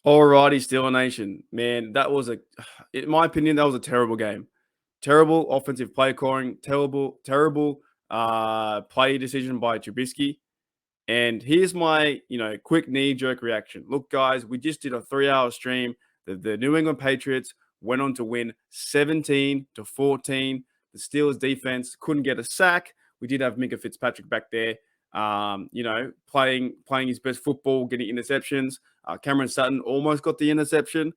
Alrighty, Steeler Nation. Man, in my opinion, that was a terrible game. Terrible offensive play calling, terrible play decision by Trubisky. And here's my, quick knee-jerk reaction. Look, guys, we just did a 3-hour stream. The New England Patriots went on to win 17-14. The Steelers defense couldn't get a sack. We did have Minka Fitzpatrick back there, playing his best football, getting interceptions. Cameron Sutton almost got the interception.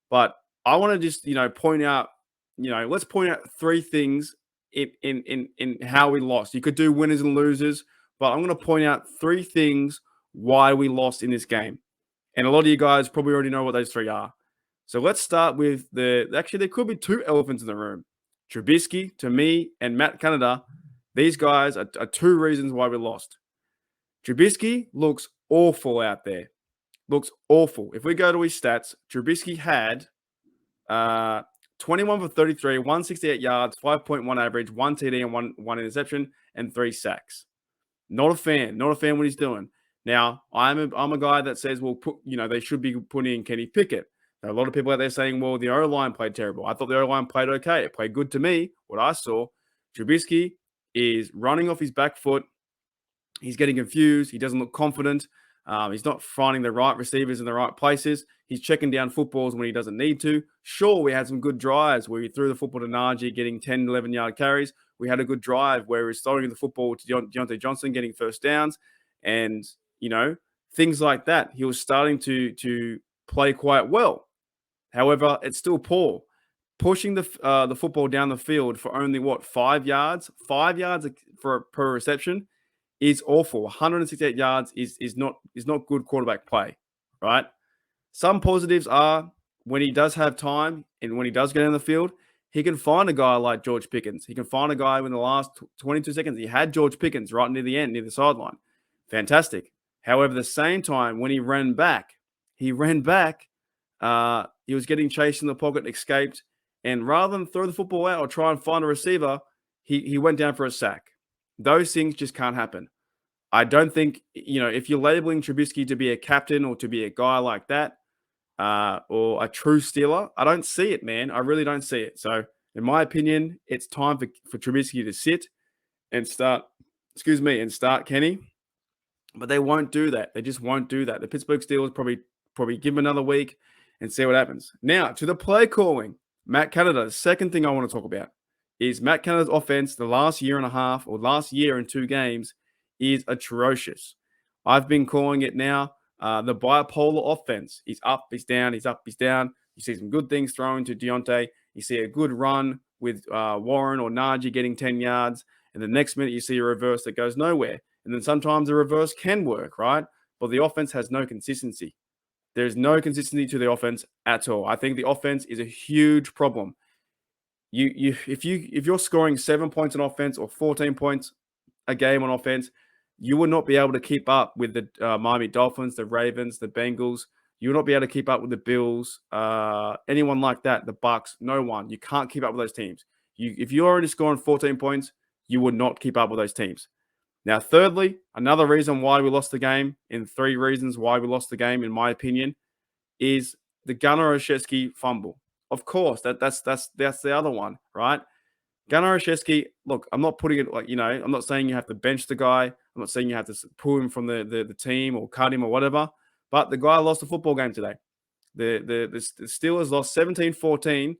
But I want to just, point out, let's point out three things in how we lost. You could do winners and losers, but I'm going to point out three things why we lost in this game. And a lot of you guys probably already know what those three are. So let's start with actually, there could be two elephants in the room. Trubisky, to me, and Matt Canada. These guys are two reasons why we lost. Trubisky looks awful out there. Looks awful. If we go to his stats, Trubisky had 21 for 33, 168 yards, 5.1 average, 1 TD and one interception, and 3 sacks. Not a fan. Not a fan what he's doing. Now, I'm a guy that says, well, they should be putting in Kenny Pickett. There are a lot of people out there saying, well, the O-line played terrible. I thought the O-line played okay. It played good to me. What I saw, Trubisky is running off his back foot. He's getting confused. He doesn't look confident. He's not finding the right receivers in the right places. He's checking down footballs when he doesn't need to. Sure, we had some good drives where he threw the football to Najee, getting 10, 11-yard carries. We had a good drive where he was throwing the football to Deontay Johnson, getting first downs. And, things like that. He was starting to play quite well. However, it's still poor. Pushing the football down the field for only, 5 yards? 5 yards per reception is awful. 168 yards is not good quarterback play, right? Some positives are when he does have time and when he does get in the field, he can find a guy like George Pickens. He can find a guy in the last 22 seconds. He had George Pickens right near the end, near the sideline. Fantastic. However, at the same time, when he ran back, he was getting chased in the pocket, escaped, and rather than throw the football out or try and find a receiver, he went down for a sack. Those things just can't happen. I don't think, if you're labeling Trubisky to be a captain or to be a guy like that, or a true Steeler, I don't see it, man. I really don't see it. So, in my opinion, it's time for Trubisky to sit and start Kenny. But they won't do that. They just won't do that. The Pittsburgh Steelers probably give him another week and see what happens. Now, to the play calling. Matt Canada, the second thing I want to talk about is Matt Canada's offense the last year and a half or last year and 2 games is atrocious. I've been calling it now the bipolar offense. He's up, he's down, he's up, he's down. You see some good things thrown to Deontay. You see a good run with Warren or Najee getting 10 yards. And the next minute you see a reverse that goes nowhere. And then sometimes a reverse can work, right? But the offense has no consistency. There's no consistency to the offense at all. I think the offense is a huge problem. If you're scoring 7 points on offense or 14 points a game on offense, you will not be able to keep up with the Miami Dolphins, the Ravens, the Bengals. You will not be able to keep up with the Bills, anyone like that, the Bucks, no one. You can't keep up with those teams. If you're already scoring 14 points, you would not keep up with those teams. Now, thirdly, another reason why we lost the game, in 3 reasons why we lost the game, in my opinion, is the Gunnar Olszewski fumble. Of course, that's the other one, right? Gunnar Olszewski, look, I'm not putting it I'm not saying you have to bench the guy. I'm not saying you have to pull him from the team or cut him or whatever. But the guy lost the football game today. The Steelers lost 17-14,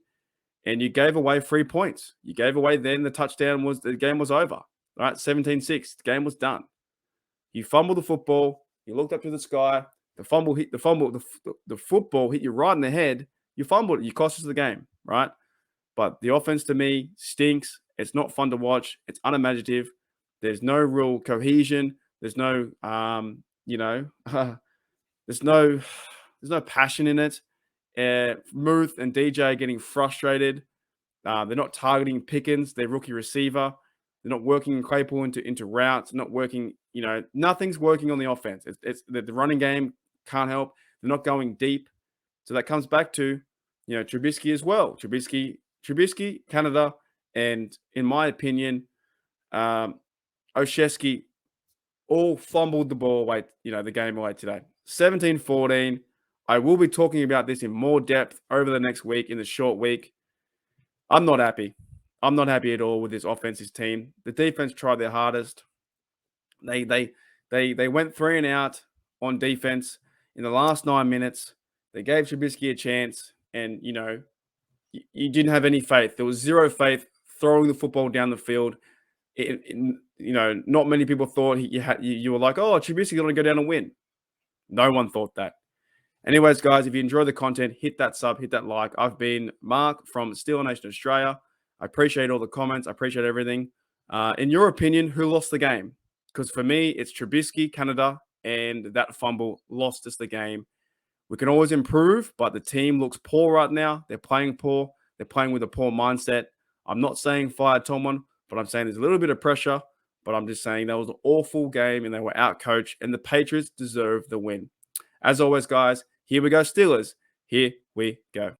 and you gave away 3 points. You gave away then the game was over. Right, 17-6. The game was done. You fumbled the football. You looked up to the sky. The football hit you right in the head. You fumbled it. You cost us the game, right? But the offense to me stinks. It's not fun to watch. It's unimaginative. There's no real cohesion. There's no, there's no passion in it. Muth and DJ are getting frustrated. They're not targeting Pickens, their rookie receiver. They're not working Claypool into routes. Not working, nothing's working on the offense. It's the running game can't help. They're not going deep. So that comes back to, Trubisky as well. Trubisky, Canada, and in my opinion, Olszewski all fumbled the ball away, the game away today. 17-14. I will be talking about this in more depth over the next week, in the short week. I'm not happy. I'm not happy at all with this offensive team. The defense tried their hardest. They went 3 and out on defense in the last 9 minutes. They gave Trubisky a chance, and you didn't have any faith. There was zero faith throwing the football down the field. Not many people thought you were like, oh, Trubisky's going to go down and win. No one thought that. Anyways, guys, if you enjoy the content, hit that sub, hit that like. I've been Mark from Steeler Nation Australia. I appreciate all the comments. I appreciate everything. In your opinion, who lost the game? Because for me, it's Trubisky, Canada, and that fumble lost us the game. We can always improve, but the team looks poor right now. They're playing poor. They're playing with a poor mindset. I'm not saying fire Tomlin, but I'm saying there's a little bit of pressure. But I'm just saying that was an awful game, and they were out-coached, and the Patriots deserve the win. As always, guys, here we go, Steelers. Here we go.